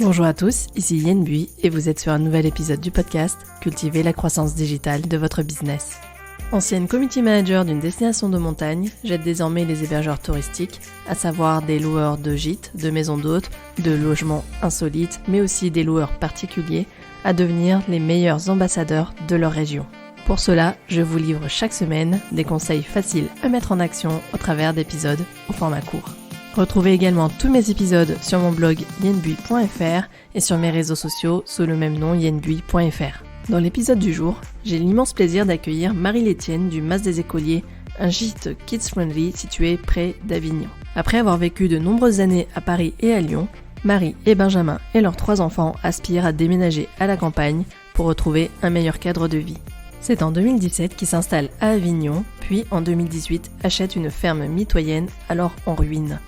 Bonjour à tous, ici Yen Bui et vous êtes sur un nouvel épisode du podcast Cultiver la croissance digitale de votre business. Ancienne community manager d'une destination de montagne, j'aide désormais les hébergeurs touristiques, à savoir des loueurs de gîtes, de maisons d'hôtes, de logements insolites, mais aussi des loueurs particuliers, à devenir les meilleurs ambassadeurs de leur région. Pour cela, je vous livre chaque semaine des conseils faciles à mettre en action au travers d'épisodes au format court. Retrouvez également tous mes épisodes sur mon blog yenbui.fr et sur mes réseaux sociaux sous le même nom yenbui.fr. Dans l'épisode du jour, j'ai l'immense plaisir d'accueillir Marie-Létienne du Mas des Écoliers, un gîte kids-friendly situé près d'Avignon. Après avoir vécu de nombreuses années à Paris et à Lyon, Marie et Benjamin et leurs 3 enfants aspirent à déménager à la campagne pour retrouver un meilleur cadre de vie. C'est en 2017 qu'ils s'installent à Avignon, puis en 2018 achètent une ferme mitoyenne alors en ruine.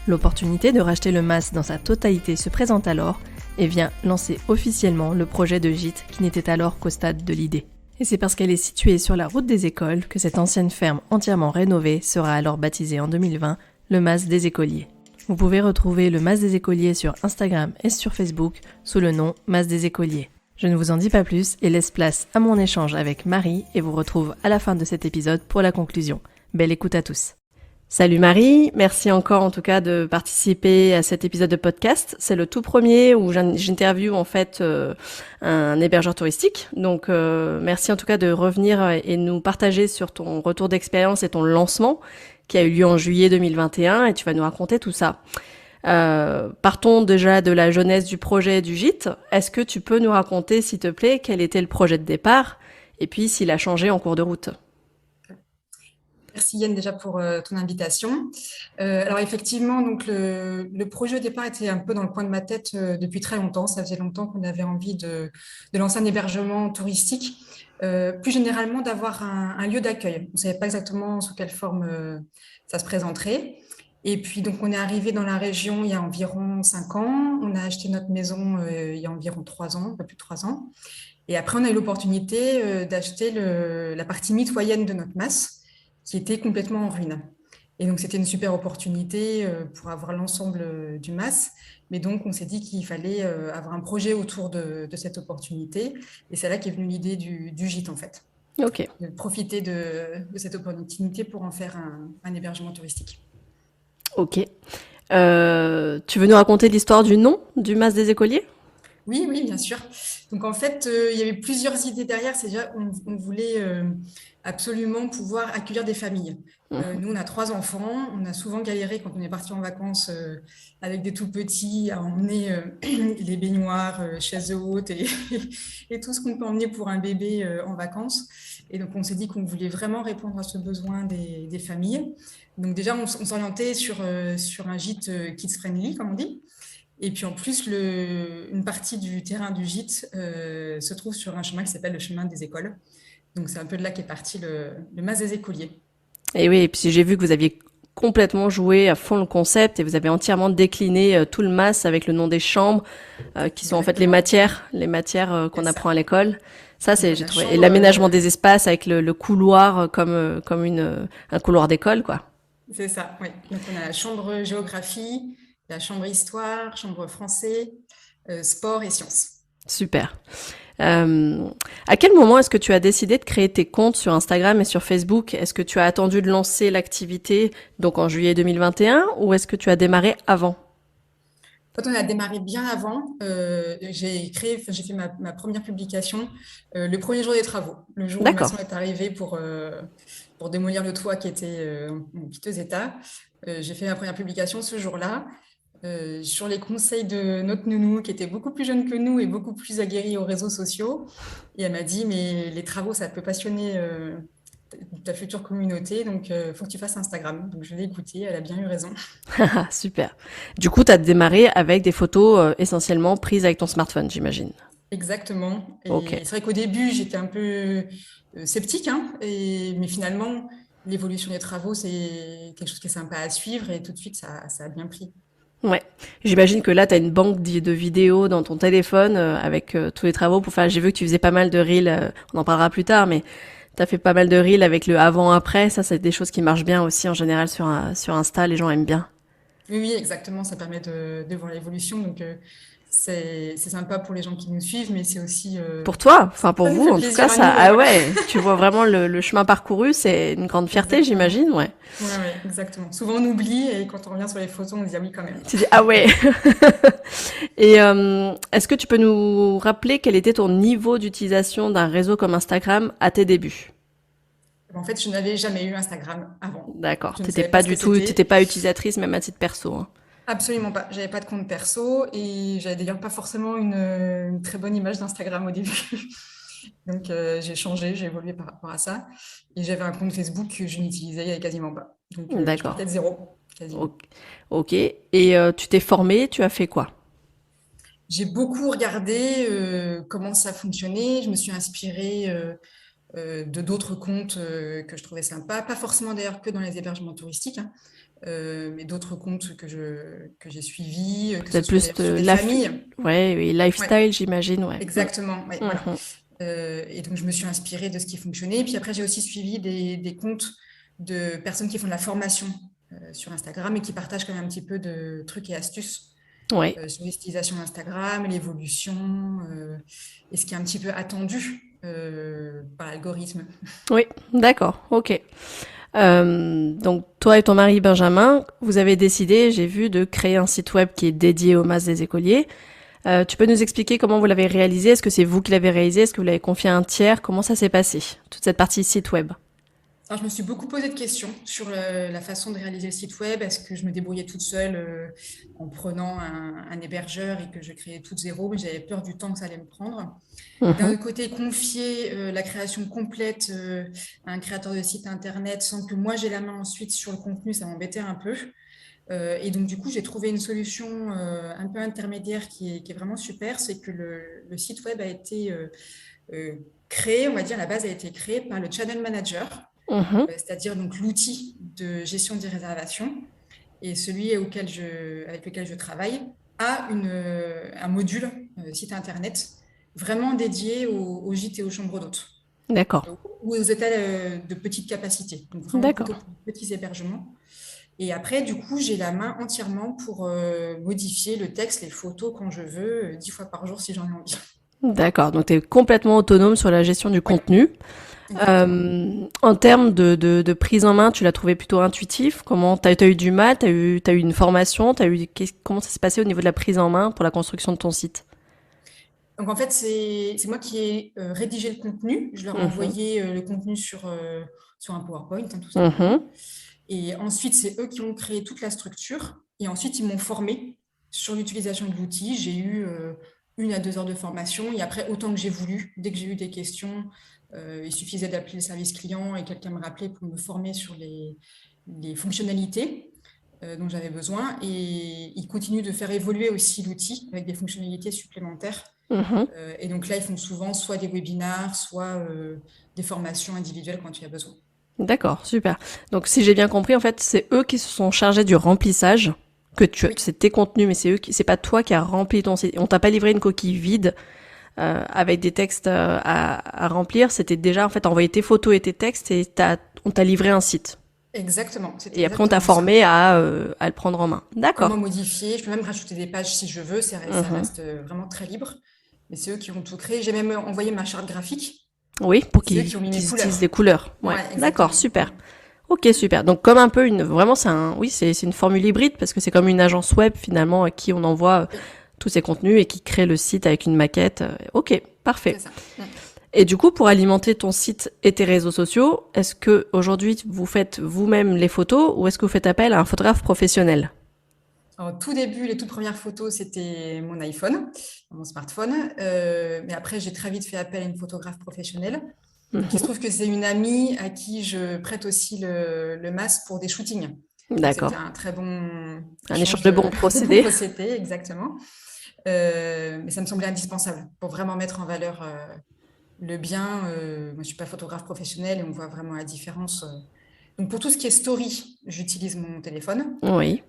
L'opportunité de racheter le Mas dans sa totalité se présente alors et vient lancer officiellement le projet de gîte qui n'était alors qu'au stade de l'idée. Et c'est parce qu'elle est située sur la route des écoles que cette ancienne ferme entièrement rénovée sera alors baptisée en 2020 le Mas des Écoliers. Vous pouvez retrouver le Mas des Écoliers sur Instagram et sur Facebook sous le nom Mas des Écoliers. Je ne vous en dis pas plus et laisse place à mon échange avec Marie et vous retrouve à la fin de cet épisode pour la conclusion. Belle écoute à tous. Salut Marie, merci encore en tout cas de participer à cet épisode de podcast. C'est le tout premier où j'interviewe en fait un hébergeur touristique. Donc merci en tout cas de revenir et nous partager sur ton retour d'expérience et ton lancement qui a eu lieu en juillet 2021 et tu vas nous raconter tout ça. Partons déjà de la genèse du projet du gîte. Est-ce que tu peux nous raconter s'il te plaît quel était le projet de départ et puis s'il a changé en cours de route? Merci Yann déjà pour ton invitation. Alors effectivement, donc le projet au départ était un peu dans le coin de ma tête depuis très longtemps. Ça faisait longtemps qu'on avait envie de lancer un hébergement touristique, plus généralement d'avoir un lieu d'accueil. On ne savait pas exactement sous quelle forme ça se présenterait. Et puis donc on est arrivé dans la région il y a environ 5 ans. On a acheté notre maison il y a environ 3 ans, un peu plus de 3 ans. Et après on a eu l'opportunité d'acheter la partie mitoyenne de notre Mas, qui était complètement en ruine. Et donc, c'était une super opportunité pour avoir l'ensemble du Mas. Mais donc, on s'est dit qu'il fallait avoir un projet autour de cette opportunité. Et c'est là qu'est venue l'idée du gîte, en fait. Ok. De profiter de cette opportunité pour en faire un hébergement touristique. Ok. Tu veux nous raconter l'histoire du nom du Mas des Écoliers ? Oui, bien sûr. Donc, en fait, il y avait plusieurs idées derrière. C'est déjà, on voulait absolument pouvoir accueillir des familles. Nous, on a 3 enfants. On a souvent galéré quand on est parti en vacances avec des tout petits à emmener les baignoires, chaises hautes et tout ce qu'on peut emmener pour un bébé en vacances. Et donc, on s'est dit qu'on voulait vraiment répondre à ce besoin des familles. Donc, déjà, on s'orientait sur un gîte kids-friendly, comme on dit. Et puis en plus, une partie du terrain du gîte se trouve sur un chemin qui s'appelle le chemin des écoles. Donc c'est un peu de là qu'est parti le Mas des Écoliers. Et oui, et puis j'ai vu que vous aviez complètement joué à fond le concept et vous avez entièrement décliné tout le Mas avec le nom des chambres qui sont en fait les matières qu'on apprend à l'école. Ça, j'ai trouvé. Et l'aménagement des espaces avec le couloir comme un couloir d'école, quoi. C'est ça, oui. Donc on a la chambre géographie, la chambre histoire, chambre français, sport et sciences. Super. À quel moment est-ce que tu as décidé de créer tes comptes sur Instagram et sur Facebook ? Est-ce que tu as attendu de lancer l'activité donc en juillet 2021 ou est-ce que tu as démarré avant ? Quand on a démarré bien avant, j'ai fait ma première publication le premier jour des travaux, le jour où le maçon est arrivé pour démolir le toit qui était en piteux état. J'ai fait ma première publication ce jour-là. Sur les conseils de notre nounou qui était beaucoup plus jeune que nous et beaucoup plus aguerrie aux réseaux sociaux. Et elle m'a dit, mais les travaux, ça peut passionner ta future communauté, donc il faut que tu fasses Instagram. Donc je l'ai écoutée, elle a bien eu raison. Super. Du coup, tu as démarré avec des photos essentiellement prises avec ton smartphone, j'imagine. Exactement. Et Ok. c'est vrai qu'au début, j'étais un peu sceptique, mais finalement, l'évolution des travaux, c'est quelque chose qui est sympa à suivre et tout de suite, ça a bien pris. Ouais. J'imagine que là, tu as une banque de vidéos dans ton téléphone avec tous les travaux pour faire. J'ai vu que tu faisais pas mal de reels, on en parlera plus tard, mais tu as fait pas mal de reels avec le avant-après. Ça, c'est des choses qui marchent bien aussi en général sur Insta. Les gens aiment bien. Oui, exactement. Ça permet de voir l'évolution. Donc, c'est sympa pour les gens qui nous suivent, mais c'est aussi, Pour toi, enfin pour ça nous vous, fait en tout cas, plaisir à ça, nous, ah voilà. ouais, tu vois vraiment le chemin parcouru, c'est une grande fierté, Exactement. j'imagine, ouais. Ouais, ouais, exactement. Souvent, on oublie et quand on revient sur les photos, on se dit: «Ah oui, quand même». Tu dis, ah ouais. Et est-ce que tu peux nous rappeler quel était ton niveau d'utilisation d'un réseau comme Instagram à tes débuts? En fait, je n'avais jamais eu Instagram avant. D'accord. Je ne savais pas ce que T'étais c'était. pas utilisatrice même à titre perso, hein. Absolument pas. J'avais pas de compte perso et j'avais d'ailleurs pas forcément une très bonne image d'Instagram au début. Donc, j'ai changé, j'ai évolué par rapport à ça. Et j'avais un compte Facebook que je n'utilisais quasiment pas. Donc, je D'accord. partais de zéro, quasiment. Ok. Ok. Et tu t'es formée, tu as fait quoi? J'ai beaucoup regardé comment ça fonctionnait. Je me suis inspirée de d'autres comptes que je trouvais sympas. Pas forcément d'ailleurs que dans les hébergements touristiques, hein, mais d'autres comptes que j'ai suivis, que ce Peut-être soit plus de sur des familles. ouais, oui, Ouais, lifestyle, j'imagine, ouais. exactement. Ouais, voilà. Mhm. Et donc, je me suis inspirée de ce qui fonctionnait. Puis après, j'ai aussi suivi des comptes de personnes qui font de la formation sur Instagram et qui partagent quand même un petit peu de trucs et astuces Ouais. sur l'utilisation d'Instagram, l'évolution et ce qui est un petit peu attendu par l'algorithme. Oui, d'accord, ok. Donc toi et ton mari Benjamin, vous avez décidé, j'ai vu, de créer un site web qui est dédié aux masses des écoliers. Tu peux nous expliquer comment vous l'avez réalisé? Est-ce que c'est vous qui l'avez réalisé? Est-ce que vous l'avez confié à un tiers? Comment ça s'est passé? Toute cette partie site web. Alors, je me suis beaucoup posé de questions sur la façon de réaliser le site web. Est-ce que je me débrouillais toute seule en prenant un hébergeur et que je créais tout de zéro? Mais j'avais peur du temps que ça allait me prendre. D'un Mhm. autre côté, confier la création complète à un créateur de site internet sans que moi j'ai la main ensuite sur le contenu, ça m'embêtait un peu. Et donc, du coup, j'ai trouvé une solution un peu intermédiaire qui est vraiment super. C'est que le site web a été euh, créé, on va dire, la base a été créée par le Channel Manager, Mhm. c'est-à-dire donc l'outil de gestion des réservations. Et celui avec lequel je travaille a un module site internet vraiment dédié aux gîtes et aux chambres d'hôtes D'accord. ou aux hôtels de petite capacité, donc vraiment plutôt D'accord. pour les petits hébergements. Et après, du coup, j'ai la main entièrement pour modifier le texte, les photos quand je veux, 10 fois par jour si j'en ai envie. D'accord. Donc tu es complètement autonome sur la gestion du Oui, contenu. exactement. En termes de prise en main, tu l'as trouvé plutôt intuitif? Comment t'as eu du mal? T'as eu une formation? Comment ça s'est passé au niveau de la prise en main pour la construction de ton site? Donc en fait, c'est moi qui ai rédigé le contenu. Je leur ai Mhm. envoyé le contenu sur un PowerPoint, hein, tout simplement. Mhm. Et ensuite, c'est eux qui ont créé toute la structure. Et ensuite, ils m'ont formé sur l'utilisation de l'outil. J'ai eu 1 à 2 heures de formation. Et après, autant que j'ai voulu, dès que j'ai eu des questions, il suffisait d'appeler le service client et quelqu'un me rappelait pour me former sur les fonctionnalités dont j'avais besoin. Et ils continuent de faire évoluer aussi l'outil avec des fonctionnalités supplémentaires. Mhm. Et donc là, ils font souvent soit des webinars, soit des formations individuelles quand il y a besoin. D'accord, super. Donc si j'ai bien compris, en fait, c'est eux qui se sont chargés du remplissage, Oui, c'est tes contenus, mais c'est pas toi qui as rempli ton site. On t'a pas livré une coquille vide avec des textes à remplir. C'était déjà en fait envoyer tes photos et tes textes et on t'a livré un site. exactement. C'est Et après on t'a exactement ça. formé à le prendre en main. Comment D'accord. modifier? Je peux même rajouter des pages si je veux. Ça Mhm. reste vraiment très libre. Mais c'est eux qui ont tout créé. J'ai même envoyé ma charte graphique. Oui, pour C'est eux qui ont mis mes qu'ils utilisent couleurs. des couleurs. Ouais. Ouais, D'accord, exactement. Ouais. super. Ok, super. Donc comme un peu vraiment oui, c'est une formule hybride parce que c'est comme une agence web finalement à qui on envoie Oui, tous ces contenus et qui crée le site avec une maquette. Ok, c'est parfait. ça. Mm. Et du coup, pour alimenter ton site et tes réseaux sociaux, est-ce que aujourd'hui vous faites vous-même les photos ou est-ce que vous faites appel à un photographe professionnel? Alors, au tout début, les toutes premières photos, c'était mon iPhone, mon smartphone. Mais après, j'ai très vite fait appel à une photographe professionnelle. Donc, il se Mhm. trouve que c'est une amie à qui je prête aussi le masque pour des shootings. Donc, c'était D'accord. un très bon Un échange échange de bons de bons procédés. procédés, exactement. Mais ça me semblait indispensable pour vraiment mettre en valeur le bien. Moi, je ne suis pas photographe professionnel et on voit vraiment la différence. Donc, pour tout ce qui est story, j'utilise mon téléphone. Oui,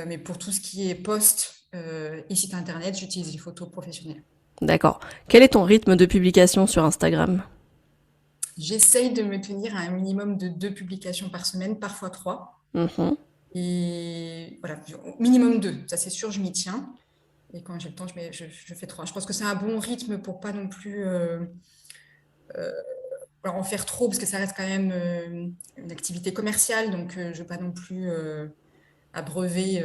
Mais pour tout ce qui est post et site internet, j'utilise les photos professionnelles. d'accord. Quel est ton rythme de publication sur Instagram? J'essaye de me tenir à un minimum de 2 publications par semaine, parfois 3. Mhm. Et voilà, au minimum 2, ça c'est sûr, je m'y tiens. Et quand j'ai le temps, je fais 3. Je pense que c'est un bon rythme pour pas non plus en faire trop, parce que ça reste quand même une activité commerciale, donc je ne veux pas non plus abreuver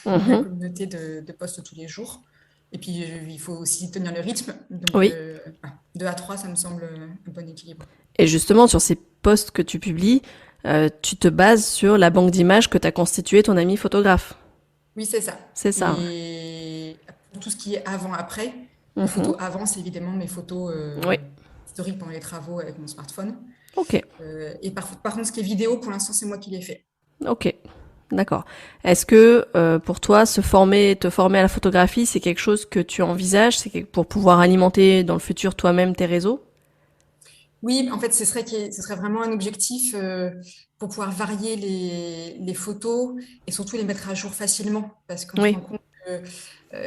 ma Mhm. communauté de posts tous les jours. Et puis, il faut aussi tenir le rythme. Donc, Oui. 2 à 3, ça me semble un bon équilibre. Et justement, sur ces posts que tu publies, tu te bases sur la banque d'images que tu as constituée ton ami photographe. Oui, c'est ça. C'est ça. Et pour tout ce qui est avant-après, les Mhm. photos avant, c'est évidemment mes photos Oui. historiques pendant les travaux avec mon smartphone. Ok. Et par contre, ce qui est vidéo, pour l'instant, c'est moi qui l'ai fait. Ok. D'accord. Est-ce que pour toi, te former à la photographie, c'est quelque chose que tu envisages, pour pouvoir alimenter dans le futur toi-même tes réseaux? Oui, en fait, ce serait vraiment un objectif pour pouvoir varier les photos et surtout les mettre à jour facilement. Parce qu'on se Oui. rend compte que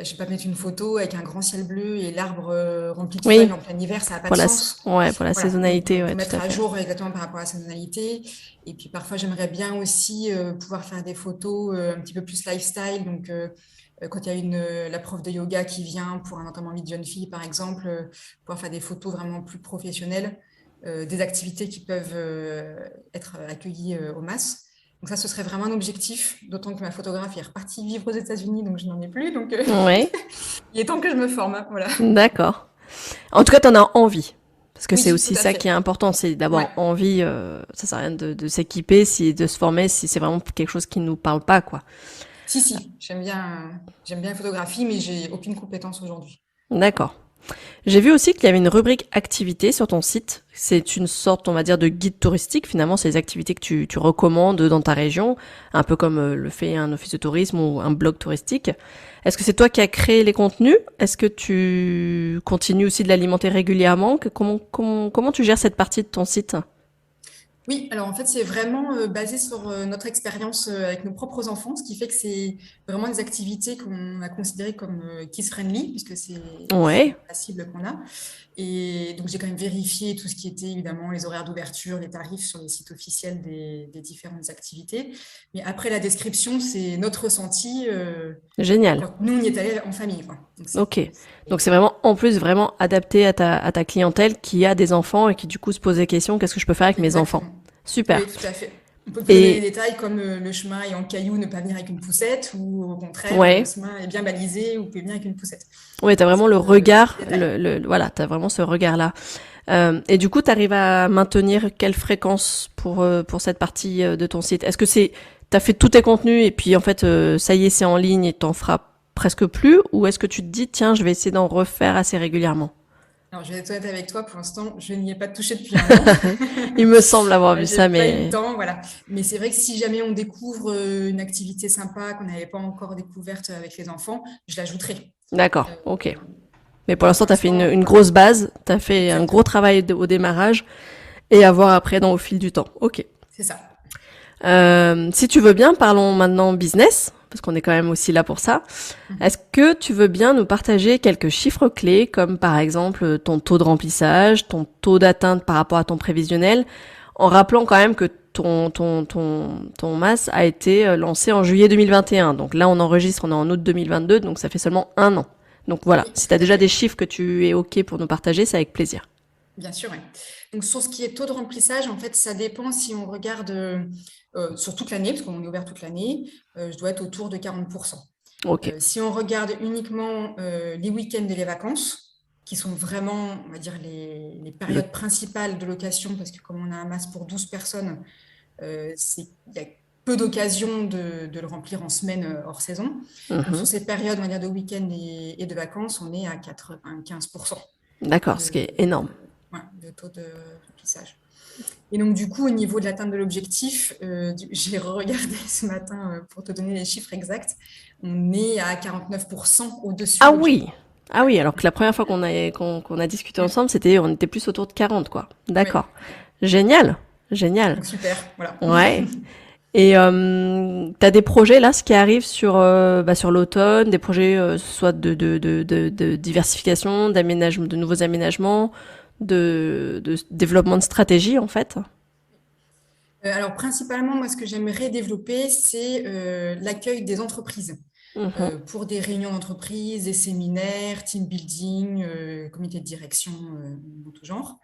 je vais pas mettre une photo avec un grand ciel bleu et l'arbre rempli de Oui. feuilles en plein hiver, ça n'a pas Pour de la, sens. ouais, pour la Voilà, donc saisonnalité, pour ouais, tout mettre à à fait. jour exactement par rapport à la saisonnalité. Et puis parfois, j'aimerais bien aussi pouvoir faire des photos un petit peu plus lifestyle. Donc, quand il y a la prof de yoga qui vient pour un enterrement de jeune fille, par exemple, pouvoir faire des photos vraiment plus professionnelles, des activités qui peuvent être accueillies aux masses. Donc ça, ce serait vraiment un objectif, d'autant que ma photographe est repartie vivre aux États-Unis, donc je n'en ai plus. Donc Ouais. il est temps que je me forme, hein, voilà. D'accord. En tout cas, t'en as envie. Parce que c'est Oui, tout aussi à ça qui est fait. important, c'est Ouais. d'avoir envie. Ça sert à rien de s'équiper, de se former, si c'est vraiment quelque chose qui nous parle pas, quoi. Si, j'aime bien la photographie, mais j'ai aucune compétence aujourd'hui. D'accord. J'ai vu aussi qu'il y avait une rubrique activités sur ton site. C'est une sorte, on va dire, de guide touristique. Finalement, c'est les activités que tu recommandes dans ta région, un peu comme le fait un office de tourisme ou un blog touristique. Est-ce que c'est toi qui as créé les contenus? Est-ce que tu continues aussi de l'alimenter régulièrement? Comment tu gères cette partie de ton site? Oui, alors en fait, c'est vraiment basé sur notre expérience avec nos propres enfants, ce qui fait que c'est vraiment des activités qu'on a considérées comme kids-friendly, puisque c'est Ouais, la cible qu'on a. Et donc, j'ai quand même vérifié tout ce qui était évidemment les horaires d'ouverture, les tarifs sur les sites officiels des différentes activités. Mais après, la description, c'est notre ressenti génial. quand nous, on y est allés en famille, quoi. Donc, Ok. Donc c'est vraiment, en plus, vraiment adapté à ta clientèle qui a des enfants et qui du coup se pose des questions, qu'est-ce que je peux faire avec mes enfants? exactement. Oui, Super. tout à fait. On peut plus donner les Et détails comme le chemin est en cailloux, ne pas venir avec une poussette, ou au contraire, le ouais, chemin est bien balisé, vous pouvez venir avec une poussette. ouais, t'as C'est vraiment le c'est regard, des détails. voilà, t'as vraiment ce regard-là. Et du coup, t'arrives à maintenir quelle fréquence pour cette partie de ton site? Est-ce que t'as fait tous tes contenus et puis en fait, ça y est, c'est en ligne et t'en feras presque plus? Ou est-ce que tu te dis, tiens, je vais essayer d'en refaire assez régulièrement? Alors, je vais être honnête avec toi, pour l'instant, je n'y ai pas touché depuis un an. Il me semble avoir vu J'ai ça, pas eu le mais temps, voilà. Mais c'est vrai que si jamais on découvre une activité sympa qu'on n'avait pas encore découverte avec les enfants, je l'ajouterai. d'accord, Euh, ok. Mais pour voilà, l'instant, pour t'as fait l'instant, une voilà, grosse base, t'as fait un gros exactement. travail au démarrage et à voir après au fil du temps. Ok. C'est ça. Si tu veux bien, parlons maintenant business, parce qu'on est quand même aussi là pour ça. Est-ce Mhm. que tu veux bien nous partager quelques chiffres clés, comme par exemple ton taux de remplissage, ton taux d'atteinte par rapport à ton prévisionnel, en rappelant quand même que ton mass a été lancé en juillet 2021. Donc là, on enregistre, on est en août 2022, donc ça fait seulement un an. Donc voilà, Oui, si tu tout as à déjà des fait. chiffres que tu es OK pour nous partager, c'est avec plaisir. Bien sûr, oui. Donc, sur ce qui est taux de remplissage, en fait, ça dépend si on regarde sur toute l'année, parce qu'on est ouvert toute l'année, je dois être autour de 40%. OK. Si on regarde uniquement les week-ends et les vacances, qui sont vraiment, on va dire, les Le... périodes principales de location, parce que comme on a un masse pour 12 personnes, il y a peu d'occasions de le remplir en semaine hors saison. Donc, sur Mhm. ces périodes, on va dire, de week-end et de vacances, on est à 95% D'accord, ce qui de, est énorme. ouais, de taux de remplissage. Et donc, du coup, au niveau de l'atteinte de l'objectif, j'ai regardé ce matin pour te donner les chiffres exacts. On est à 49% au-dessus Ah de oui, l'objectif. ah Ouais, oui, alors que la première fois qu'on a discuté ouais, ensemble, on était plus autour de 40, quoi. ouais, D'accord. ouais. Génial, génial. Donc, super, voilà. Ouais. Et t'as des projets là, ce qui arrive sur l'automne, des projets soit de diversification, d'aménagement, de nouveaux aménagements, de développement de stratégie en fait. Alors, principalement, moi, ce que j'aimerais développer, c'est l'accueil des entreprises. pour des réunions d'entreprise, des séminaires, team building, comité de direction en tout genre.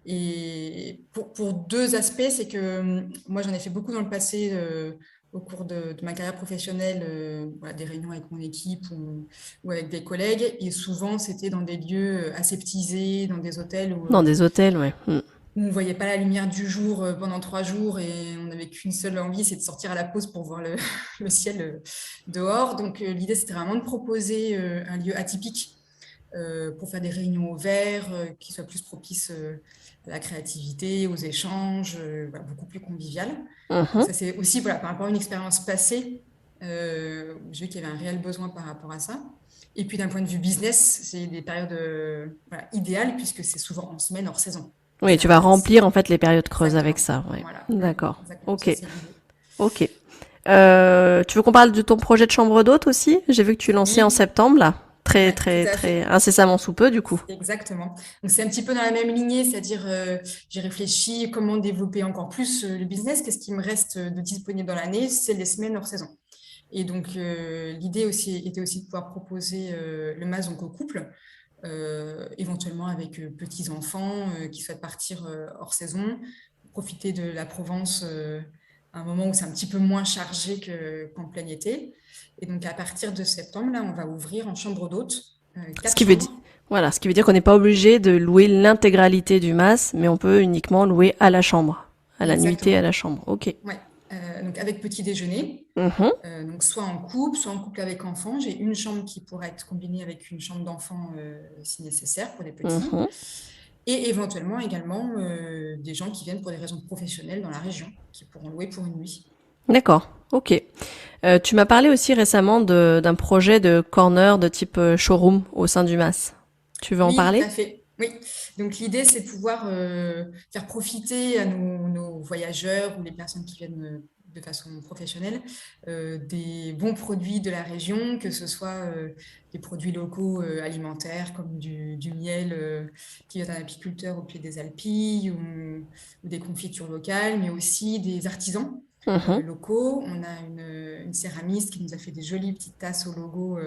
Et pour deux aspects, c'est que moi, j'en ai fait beaucoup dans le passé au cours de ma carrière professionnelle, voilà, des réunions avec mon équipe ou avec des collègues. Et souvent, c'était dans des lieux aseptisés, dans des hôtels Dans des hôtels, ouais. où on ne voyait pas la lumière du jour pendant 3 jours et on n'avait qu'une seule envie, c'est de sortir à la pause pour voir le ciel dehors. Donc, l'idée, c'était vraiment de proposer un lieu atypique pour faire des réunions au vert qui soient plus propices à la créativité, aux échanges, voilà, beaucoup plus convivial. Donc Mhm. ça, c'est aussi voilà, par rapport à une expérience passée, où j'ai vu qu'il y avait un réel besoin par rapport à ça. Et puis d'un point de vue business, c'est des périodes voilà, idéales puisque c'est souvent en semaine hors saison. Oui, Ça tu vas permet remplir en fait les périodes creuses avec exactement, ça, ouais. voilà, D'accord. exactement, ça Ok. c'est l'idée. Ok. Tu veux qu'on parle de ton projet de chambre d'hôte aussi? J'ai vu que tu lançais en Oui, septembre là. Très, ouais, tout très, à très fait. incessamment sous peu du coup. Exactement. Donc c'est un petit peu dans la même lignée, c'est-à-dire j'ai réfléchi comment développer encore plus le business. Qu'est-ce qui me reste de disponible dans l'année? C'est les semaines hors saison. Et donc l'idée aussi était aussi de pouvoir proposer le MAS donc au couple, éventuellement avec petits-enfants qui souhaitent partir hors saison, profiter de la Provence à un moment où c'est un petit peu moins chargé qu'en plein été. Et donc à partir de septembre, là, on va ouvrir en chambre d'hôte Ce quatre qui veut dire, chambres. voilà, ce qui veut dire qu'on n'est pas obligé de louer l'intégralité du mas, mais on peut uniquement louer à la chambre, à la nuitée à Exactement. la chambre. Ok. Ouais. Donc avec petit déjeuner, Mhm, donc soit en couple avec enfant. J'ai une chambre qui pourrait être combinée avec une chambre d'enfant si nécessaire pour les petits. mhm. Et éventuellement également des gens qui viennent pour des raisons professionnelles dans la région, qui pourront louer pour une nuit. D'accord. Ok. Tu m'as parlé aussi récemment d'un projet de corner de type showroom au sein du mas. Tu veux en Oui, tout parler? à fait. Oui. Donc l'idée, c'est de pouvoir faire profiter à nos voyageurs ou les personnes qui viennent de façon professionnelle des bons produits de la région, que ce soit des produits locaux alimentaires comme du miel qui vient d'un apiculteur au pied des Alpilles ou des confitures locales, mais aussi des artisans Mhm. locaux. On a une céramiste qui nous a fait des jolies petites tasses au logo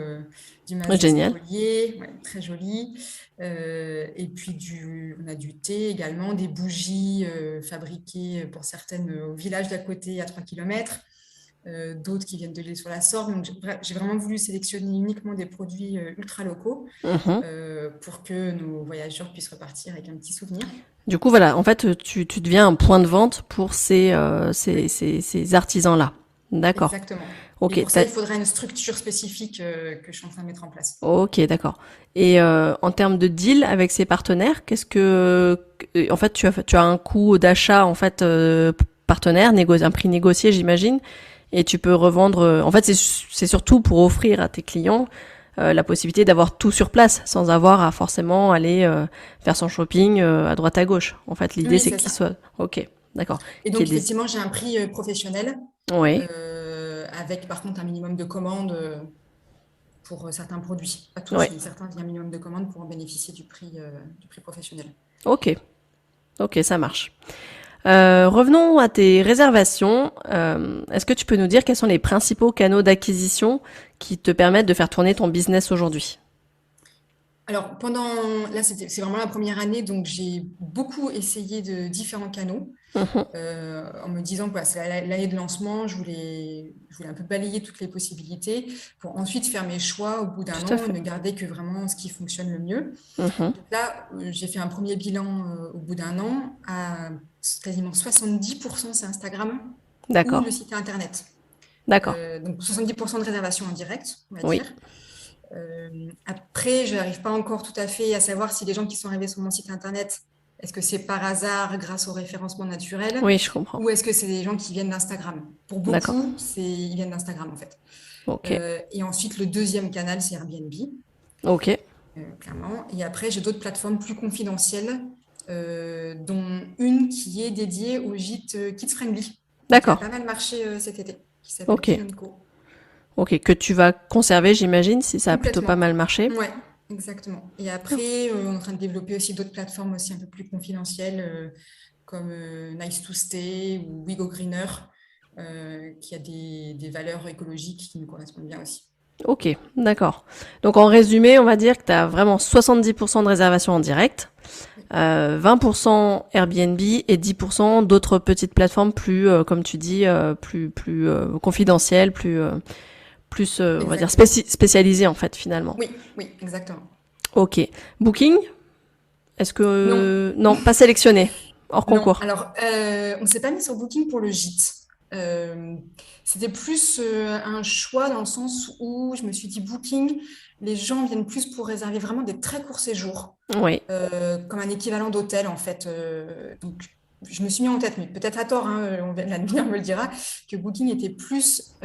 du Mas des Génial. Épauliers, ouais, très jolies. Et puis on a du thé également, des bougies fabriquées pour certaines au village d'à côté à 3 km, d'autres qui viennent de l'île sur la Sorgue. Donc j'ai vraiment voulu sélectionner uniquement des produits ultra locaux Mhm. pour que nos voyageurs puissent repartir avec un petit souvenir. Du coup, voilà, en fait, tu deviens un point de vente pour Oui, ces artisans-là. D'accord. exactement. Et Ok, pour ça, il faudra une structure spécifique que je suis en train de mettre en place. ok, d'accord. Et en termes de deal avec ces partenaires, en fait, tu as un coût d'achat en fait partenaire, un prix négocié, j'imagine, et tu peux revendre. En fait, c'est surtout pour offrir à tes clients la possibilité d'avoir tout sur place, sans avoir à forcément aller faire son shopping à droite à gauche. En fait, l'idée Oui, c'est c'est qu'il ça. soit, ok, d'accord, Et qu'il donc, y ait des, effectivement, j'ai un prix professionnel oui, avec par contre un minimum de commandes pour certains produits. Pas oui, tous, mais certains, il y a un minimum de commandes pour en bénéficier du prix professionnel. ok, ok, ça marche. Revenons à tes réservations. Est-ce que tu peux nous dire quels sont les principaux canaux d'acquisition qui te permettent de faire tourner ton business aujourd'hui? Alors, là, c'est vraiment la première année, donc j'ai beaucoup essayé de différents canaux. Mhm, En me disant que c'est l'année de lancement, je voulais un peu balayer toutes les possibilités pour ensuite faire mes choix au bout d'un tout à an et fait. ne garder que vraiment ce qui fonctionne le mieux. Mhm, Donc là, j'ai fait un premier bilan au bout d'un an à quasiment 70%, c'est Instagram ou d'accord, le site internet. d'accord. Donc 70% de réservations en direct, on va Oui, dire. Après, je n'arrive pas encore tout à fait à savoir si les gens qui sont arrivés sur mon site internet, est-ce que c'est par hasard grâce au référencement naturel oui, je comprends. ou est-ce que c'est des gens qui viennent d'Instagram? Pour D'accord. beaucoup, ils viennent d'Instagram en fait. Ok, Et ensuite, le deuxième canal, c'est Airbnb, ok, clairement. Et après, j'ai d'autres plateformes plus confidentielles, dont une qui est dédiée au gîte Kids Friendly, et qui a d'accord. pas mal marché cet été, qui s'appelle Ok, Clean Co. ok. Que tu vas conserver, j'imagine, si ça a plutôt pas Complètement. mal marché. Ouais, exactement. Et après, on est en train de développer aussi d'autres plateformes aussi un peu plus confidentielles, comme Nice to Stay ou We Go Greener, qui a des valeurs écologiques qui nous correspondent bien aussi. Ok, d'accord. Donc en résumé, on va dire que tu as vraiment 70% de réservations en direct, 20% Airbnb et 10% d'autres petites plateformes plus, comme tu dis, plus confidentielles, plus on va dire Exactement. spécialisées en fait finalement. Oui, oui, exactement. Ok. Booking, est-ce Non, que... Non, pas sélectionné, hors non. concours. Alors, on s'est pas mis sur Booking pour le gîte. Euh, C'était plus un choix dans le sens où je me suis dit Booking, les gens viennent plus pour réserver vraiment des très courts séjours, Oui, comme un équivalent d'hôtel en fait. Donc, je me suis mis en tête, mais peut-être à tort, hein, l'avenir me le dira, que Booking était plus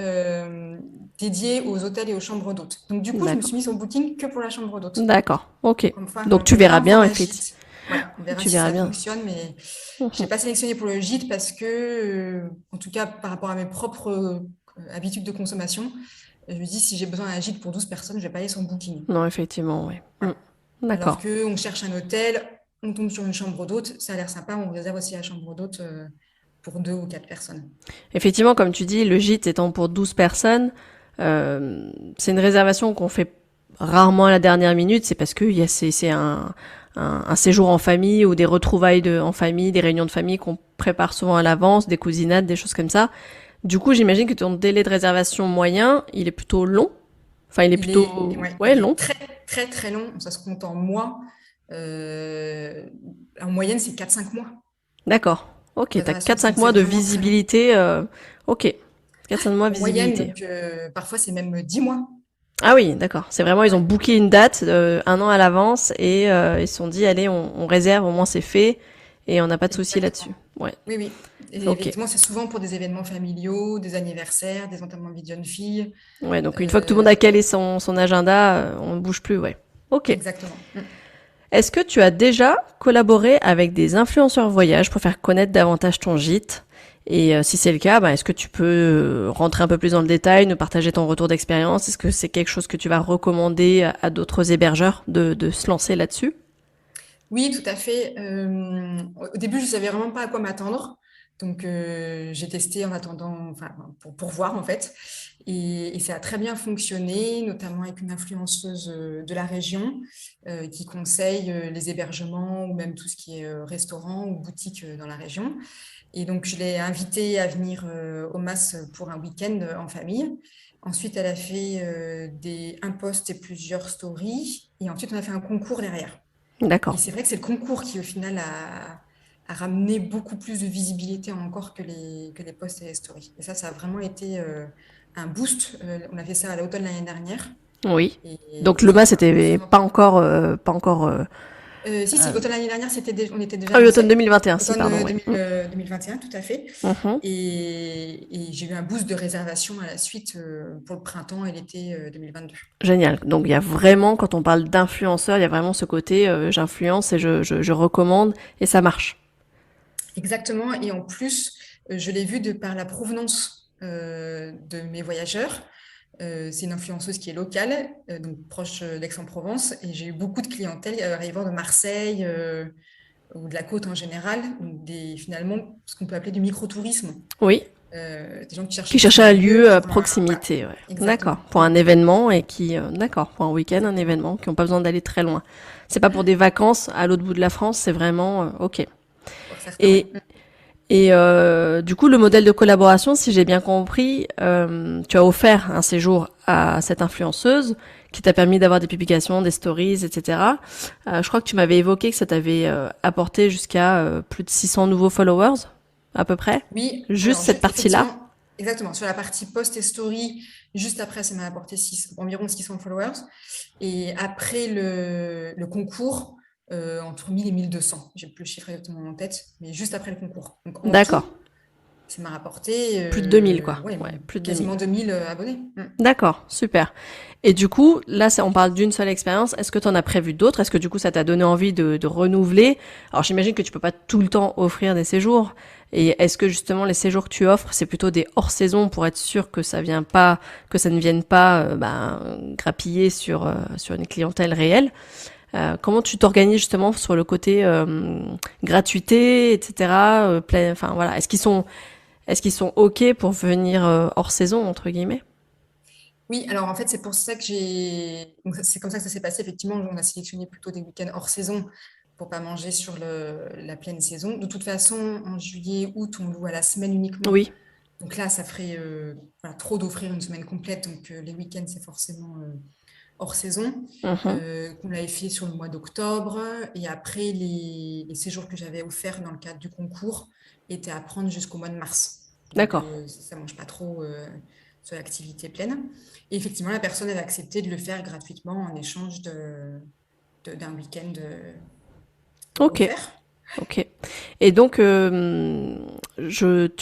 dédié aux hôtels et aux chambres d'hôtes. Donc, du coup, je me d'accord. suis mise sur Booking que pour la chambre d'hôtes. D'accord, ok. Comme ça, Donc tu on verras verra pour bien, la effectivement. gîte. Ouais, on verra Tu si verras ça bien. fonctionne, mais je Mhm. n'ai pas sélectionné pour le gîte parce que, en tout cas, par rapport à mes propres habitudes de consommation, je me dis si j'ai besoin d'un gîte pour 12 personnes, je vais pas aller sur Booking. Non, effectivement, oui. Voilà. Alors D'accord. qu'on cherche un hôtel, on tombe sur une chambre d'hôte, ça a l'air sympa, on réserve aussi la chambre d'hôte pour 2 ou 4 personnes. Effectivement, comme tu dis, le gîte étant pour 12 personnes, c'est une réservation qu'on fait rarement à la dernière minute. C'est parce que c'est un séjour en famille ou des retrouvailles en famille, des réunions de famille qu'on prépare souvent à l'avance, des cousinades, des choses comme ça. Du coup, j'imagine que ton délai de réservation moyen, il est plutôt long. Enfin, il est plutôt, Ouais, ouais, il est long. très, très, très long, ça se compte en mois. Euh, En moyenne, c'est 4 5 mois. D'accord. Ok, t'as Réservation, quatre cinq donc c'est mois de vraiment très long. visibilité. Ok. 4-5 mois de En moyenne, visibilité. donc parfois c'est même 10 mois. Ah oui, d'accord. C'est vraiment, ils ont Ouais, booké une date un an à l'avance et ils se sont dit, allez, on réserve, au moins c'est fait et on n'a pas de souci exactement. là-dessus. Ouais, Oui, oui. Et ok. effectivement, c'est souvent pour des événements familiaux, des anniversaires, des enterrements de vie de jeune fille. Ouais, donc une fois que tout le monde Euh, a calé son agenda, on ne bouge plus, ouais. Ok. Exactement. Est-ce que tu as déjà collaboré avec des influenceurs voyage pour faire connaître davantage ton gîte? Et si c'est le cas, bah, est-ce que tu peux rentrer un peu plus dans le détail, nous partager ton retour d'expérience? Est-ce que c'est quelque chose que tu vas recommander à d'autres hébergeurs de se lancer là-dessus? Oui, tout à fait. Au début, je ne savais vraiment pas à quoi m'attendre. Donc, j'ai testé en attendant, enfin, pour voir en fait. Et ça a très bien fonctionné, notamment avec une influenceuse de la région qui conseille les hébergements ou même tout ce qui est restaurant ou boutique dans la région. Et donc, je l'ai invitée à venir au MAS pour un week-end en famille. Ensuite, elle a fait un post et plusieurs stories. Et ensuite, on a fait un concours derrière. Et D'accord. c'est vrai que c'est le concours qui, au final, a ramené beaucoup plus de visibilité encore que les posts et les stories. Et ça a vraiment été un boost. On a fait ça à l'automne l'année dernière. Oui. Donc Et le ça mât, a c'était vraiment pas plu. encore, pas encore. Si, automne l'année dernière, on était déjà Ah oui, automne lancé. 2021, si, Automne pardon, oui. 2021, tout à fait. Mhm. Et j'ai eu un boost de réservation à la suite pour le printemps et l'été 2022. Génial. Donc il y a vraiment, quand on parle d'influenceur, il y a vraiment ce côté j'influence et je recommande et ça marche. Exactement. Et en plus, je l'ai vu de par la provenance de mes voyageurs. C'est une influenceuse qui est locale, donc proche d'Aix-en-Provence. Et j'ai eu beaucoup de clientèle arrivant de Marseille ou de la côte en général, donc finalement ce qu'on peut appeler du microtourisme. Oui. Des gens qui cherchaient Qui juste cherchait un un lieu lieu à pour un... Voilà, proximité, ouais. D'accord. exactement. Pour un événement et qui, d'accord, pour un week-end, un Exactement. événement, qui n'ont pas besoin d'aller très loin. C'est pas pour des vacances à l'autre bout de la France, c'est vraiment, ok. Pour certains, oui. Et, du coup, le modèle de collaboration, si j'ai bien compris, tu as offert un séjour à cette influenceuse qui t'a permis d'avoir des publications, des stories, etc. Je crois que tu m'avais évoqué que ça t'avait apporté jusqu'à plus de 600 nouveaux followers, à peu près. Oui, Juste alors cette partie-là. effectivement, exactement. Sur la partie post et story, juste après, ça m'a apporté environ 600 followers. Et après le concours, entre 1000 et 1200. J'ai plus le chiffre exactement en tête, mais juste après le concours. Donc en D'accord. tout, ça m'a rapporté Plus de 2000, quoi. ouais, Ouais, plus de 2000. quasiment 2000 abonnés. D'accord, super. Et du coup, là, on parle d'une seule expérience. Est-ce que tu en as prévu d'autres? Est-ce que du coup, ça t'a donné envie de renouveler? Alors, j'imagine que tu peux pas tout le temps offrir des séjours. Et est-ce que justement, les séjours que tu offres, c'est plutôt des hors-saison pour être sûr que ça ne vienne pas, grappiller sur une clientèle réelle? Comment tu t'organises justement sur le côté gratuité, etc. Enfin voilà, est-ce qu'ils sont ok pour venir hors saison entre guillemets? Oui, alors en fait, c'est pour ça que c'est comme ça que ça s'est passé. Effectivement, on a sélectionné plutôt des week-ends hors saison pour pas manger sur la pleine saison. De toute façon, en juillet, août, on loue à la semaine uniquement. Oui. Donc là, ça ferait voilà, trop d'offrir une semaine complète. Donc les week-ends, c'est forcément hors saison. Mhm. Qu'on l'avait fait sur le mois d'octobre. Et après, les séjours que j'avais offerts dans le cadre du concours étaient à prendre jusqu'au mois de mars. Donc D'accord. ça mange pas trop sur l'activité pleine. Et effectivement, la personne avait accepté de le faire gratuitement en échange d'un week-end Ok. offert. Ok. Et donc, tu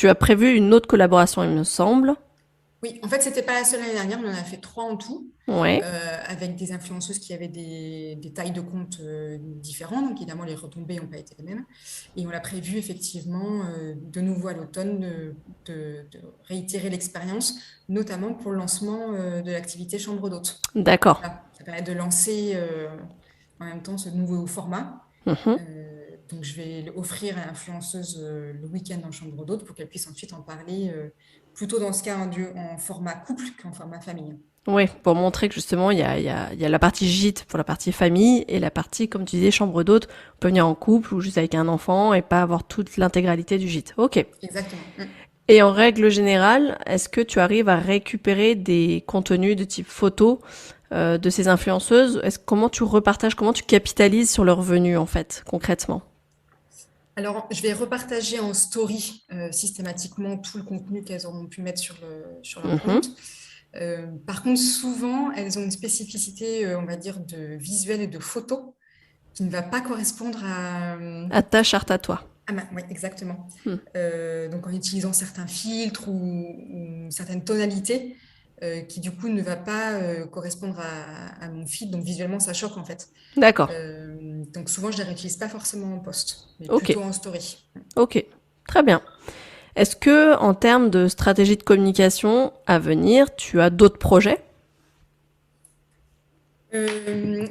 as prévu une autre collaboration, il me semble. Oui, en fait, c'était pas la seule l'année dernière, on en a fait trois en tout, Ouais. avec des influenceuses qui avaient des tailles de compte différentes, donc évidemment les retombées n'ont pas été les mêmes. Et on l'a prévu effectivement de nouveau à l'automne de réitérer l'expérience, notamment pour le lancement de l'activité chambre d'hôte. D'accord. Voilà, ça permet de lancer en même temps ce nouveau format. Mhm. Donc je vais offrir à l'influenceuse le week-end en chambre d'hôte pour qu'elle puisse ensuite en parler plutôt dans ce cas en format couple qu'en format famille. Oui, pour montrer que justement, il y a la partie gîte pour la partie famille et la partie, comme tu disais, chambre d'hôte. On peut venir en couple ou juste avec un enfant et pas avoir toute l'intégralité du gîte. Ok. Exactement. Et en règle générale, est-ce que tu arrives à récupérer des contenus de type photo de ces influenceuses? Comment tu repartages, comment tu capitalises sur leurs revenus en fait, concrètement? Alors, je vais repartager en story systématiquement tout le contenu qu'elles auront pu mettre sur leur compte. Mhm. Par contre, souvent, elles ont une spécificité, on va dire, de visuel et de photo qui ne va pas correspondre À ta charte à toi. ouais, exactement. Hmm. Donc en utilisant certains filtres ou certaines tonalités qui du coup ne va pas correspondre à mon feed. Donc visuellement, ça choque en fait. D'accord. Donc souvent, je ne les réutilise pas forcément en post, mais Ok. plutôt en story. Ok. Très bien. Est-ce que, en termes de stratégie de communication à venir, tu as d'autres projets?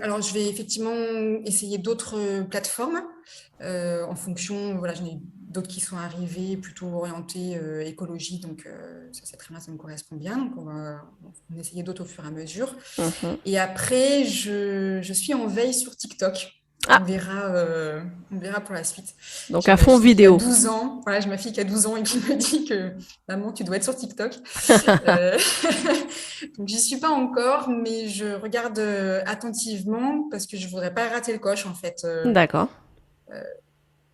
Alors, je vais effectivement essayer d'autres plateformes en fonction. Voilà, j'en ai d'autres qui sont arrivées plutôt orientées écologie, donc ça c'est très bien, ça me correspond bien. Donc, on va essayer d'autres au fur et à mesure. Mhm. Et après, je suis en veille sur TikTok. On Ah, verra, on verra pour la suite. donc J'ai à ma fond fille qui a vidéo. 12 ans. Voilà, j'ai ma fille qui a 12 ans et qui me dit que maman, tu dois être sur TikTok. Euh, donc, j'y suis pas encore, mais je regarde attentivement parce que je voudrais pas rater le coche en fait. D'accord.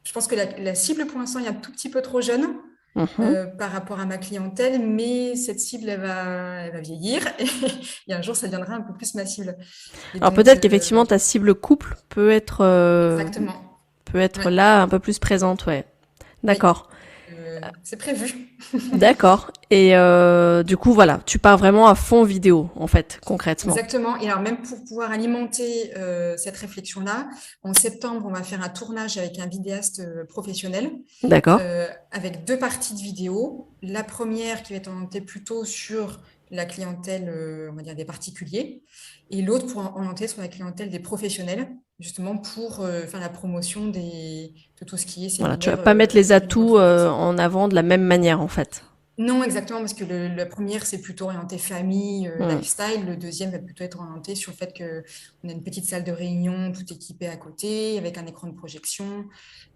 Je pense que la cible pour l'instant est un tout petit peu trop jeune Mhm. par rapport à ma clientèle, mais cette cible, elle va vieillir et un jour, ça deviendra un peu plus ma cible. Et Alors donc, peut-être qu'effectivement ta cible couple exactement. peut être Ouais, là un peu plus présente, ouais. oui, D'accord. c'est prévu. D'accord. Et du coup, voilà, tu pars vraiment à fond vidéo, en fait, concrètement. Exactement. Et alors, même pour pouvoir alimenter cette réflexion-là, en septembre, on va faire un tournage avec un vidéaste professionnel D'accord. avec deux parties de vidéo. La première qui va être orientée plutôt sur la clientèle, on va dire des particuliers, et l'autre pour orienter sur la clientèle des professionnels, justement pour faire la promotion de tout ce qui est Voilà, tu vas séminaire pas mettre les clinique atouts entreprise. en avant de la même manière, en fait. Non, exactement, parce que la première, c'est plutôt orienté famille, Hmm. lifestyle. Le deuxième va plutôt être orienté sur le fait qu'on a une petite salle de réunion, tout équipé à côté, avec un écran de projection,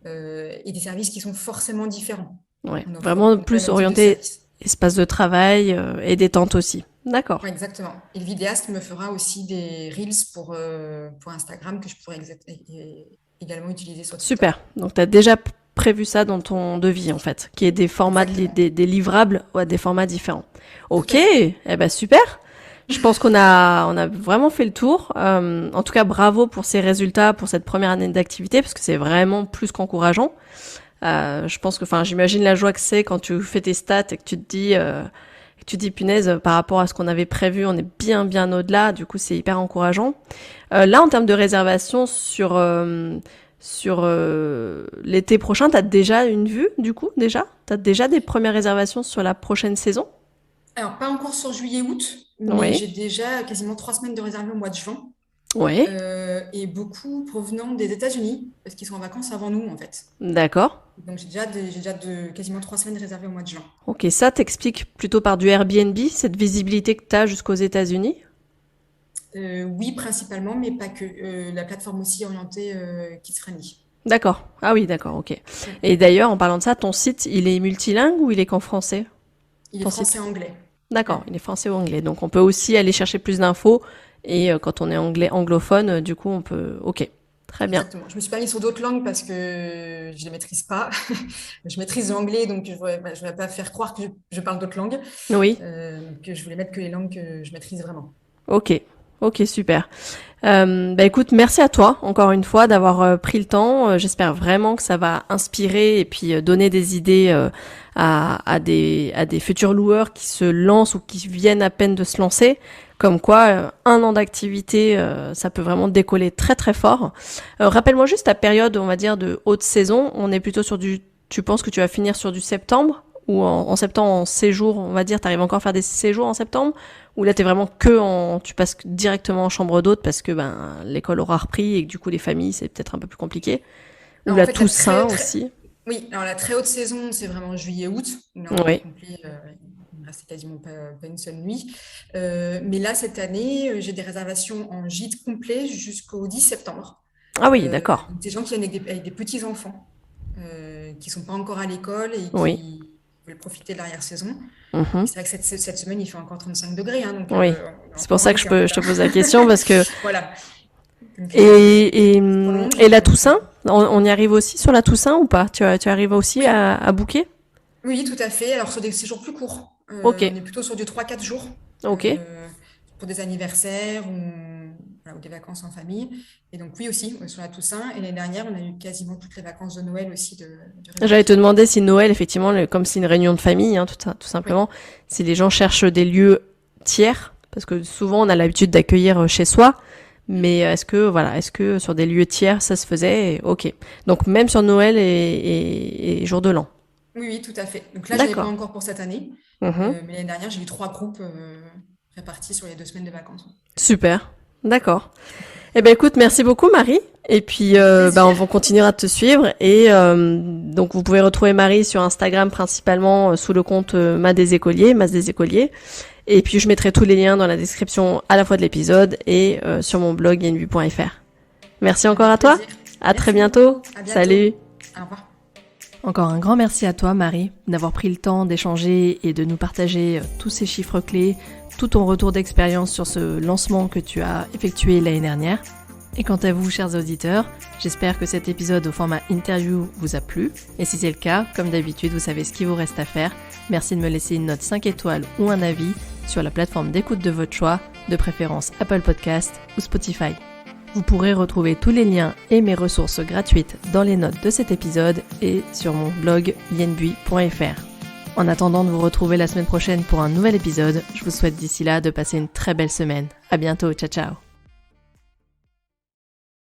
et des services qui sont forcément différents. Ouais. On n'offre Vraiment pas le plus même type de orienté service. espace de travail et détente aussi. D'accord. Ouais, exactement. Et le vidéaste me fera aussi des reels pour Instagram que je pourrais également utiliser sur TikTok. Super. Donc tu as déjà prévu ça dans ton devis, en fait, qui est des formats, Exactement. des livrables ou à des formats différents. Tout Ok. à fait. Eh ben super. Je pense on a vraiment fait le tour. En tout cas, bravo pour ces résultats, pour cette première année d'activité, parce que c'est vraiment plus qu'encourageant. Je pense que, enfin, j'imagine la joie que c'est quand tu fais tes stats et que tu te dis, punaise, par rapport à ce qu'on avait prévu, on est bien, bien au-delà. Du coup, c'est hyper encourageant. Là, en termes de réservation sur l'été prochain, t'as déjà une vue, du coup, déjà? T'as déjà des premières réservations sur la prochaine saison? Alors, pas encore sur juillet-août, mais Oui. j'ai déjà quasiment 3 semaines de réservé au mois de juin. Oui. Et beaucoup provenant des États-Unis, parce qu'ils sont en vacances avant nous, en fait. D'accord. Donc, j'ai déjà quasiment 3 semaines réservées au mois de juin. Ok, ça t'explique plutôt par du Airbnb, cette visibilité que tu as jusqu'aux États-Unis? Oui, principalement, mais pas que. La plateforme aussi orientée kids-friendly. D'accord. Ah oui, d'accord, ok. Mm. Et d'ailleurs, en parlant de ça, ton site, il est multilingue ou il est qu'en français? Il est Ton site? français-anglais. D'accord, il est français ou anglais. Donc on peut aussi aller chercher plus d'infos. Et quand on est anglophone, du coup, on peut... Ok, très bien. Exactement. Je me suis pas mise sur d'autres langues parce que je les maîtrise pas. Je maîtrise l'anglais, donc je voudrais pas faire croire que je parle d'autres langues. Oui, Que je voulais mettre que les langues que je maîtrise vraiment. ok. Ok, super. Bah écoute, merci à toi encore une fois d'avoir pris le temps. J'espère vraiment que ça va inspirer et puis donner des idées à des futurs loueurs qui se lancent ou qui viennent à peine de se lancer. Comme quoi, 1 an d'activité, ça peut vraiment décoller très très fort. Rappelle-moi juste ta période, on va dire, de haute saison. On est plutôt sur du... Tu penses que tu vas finir sur du septembre? Ou en septembre, en séjour, on va dire, t'arrives encore à faire des séjours en septembre? Ou là, t'es vraiment tu passes directement en chambre d'hôte parce que l'école aura repris et que du coup, les familles, c'est peut-être un peu plus compliqué. Ou Alors, en la fait, la Toussaint très, très, aussi. oui, alors la très haute saison, c'est vraiment juillet-août. Là, on est Oui. complet. Il ne restait quasiment pas une seule nuit. Mais là, cette année, j'ai des réservations en gîte complet jusqu'au 10 septembre. Ah oui, d'accord. Donc des gens qui viennent avec des petits-enfants qui ne sont pas encore à l'école et Oui. qui veulent profiter de l'arrière-saison. Et Mhm. c'est vrai que cette semaine, il fait encore 35 degrés, hein, donc Oui. on est C'est pour encore en ça que été, en fait, je te hein. pose la question parce que... Voilà. Donc ça se prolonge. Et la Donc, Toussaint, on y arrive aussi sur la Toussaint ou pas? Tu arrives aussi oui, à booker? oui, tout à fait. Alors, sur des séjours plus courts, Ok. on est plutôt sur du 3-4 jours Ok. euh, pour des anniversaires voilà, ou des vacances en famille. Et donc, oui, aussi, sur la Toussaint. Et l'année dernière, on a eu quasiment toutes les vacances de Noël aussi de J'allais te réservées. demander si Noël, effectivement, comme c'est une réunion de famille, hein, tout Oui. simplement, si les gens cherchent des lieux tiers, parce que souvent on a l'habitude d'accueillir chez soi, mais est-ce que sur des lieux tiers ça se faisait? Ok. Donc même sur Noël et jour de l'an. Oui, oui, tout à fait. Donc là, je n'avais pas D'accord. encore pour cette année. Mhm. Mais l'année dernière, j'ai eu 3 groupes répartis sur les 2 semaines de vacances. Super. D'accord. Eh ben écoute, merci beaucoup Marie. Et puis Avec plaisir. on continuera de te suivre. Et donc vous pouvez retrouver Marie sur Instagram principalement sous le compte Mas des Écoliers. Et puis je mettrai tous les liens dans la description à la fois de l'épisode et sur mon blog yenbu.fr. Merci encore Avec à toi. plaisir. À très Merci bientôt. beaucoup. À bientôt. Salut. Au revoir. Encore un grand merci à toi Marie d'avoir pris le temps d'échanger et de nous partager tous ces chiffres clés, tout ton retour d'expérience sur ce lancement que tu as effectué l'année dernière. Et quant à vous, chers auditeurs, j'espère que cet épisode au format interview vous a plu. Et si c'est le cas, comme d'habitude, vous savez ce qu'il vous reste à faire. Merci de me laisser une note 5 étoiles ou un avis sur la plateforme d'écoute de votre choix, de préférence Apple Podcast ou Spotify. Vous pourrez retrouver tous les liens et mes ressources gratuites dans les notes de cet épisode et sur mon blog yenbui.fr. En attendant de vous retrouver la semaine prochaine pour un nouvel épisode, je vous souhaite d'ici là de passer une très belle semaine. À bientôt, ciao ciao.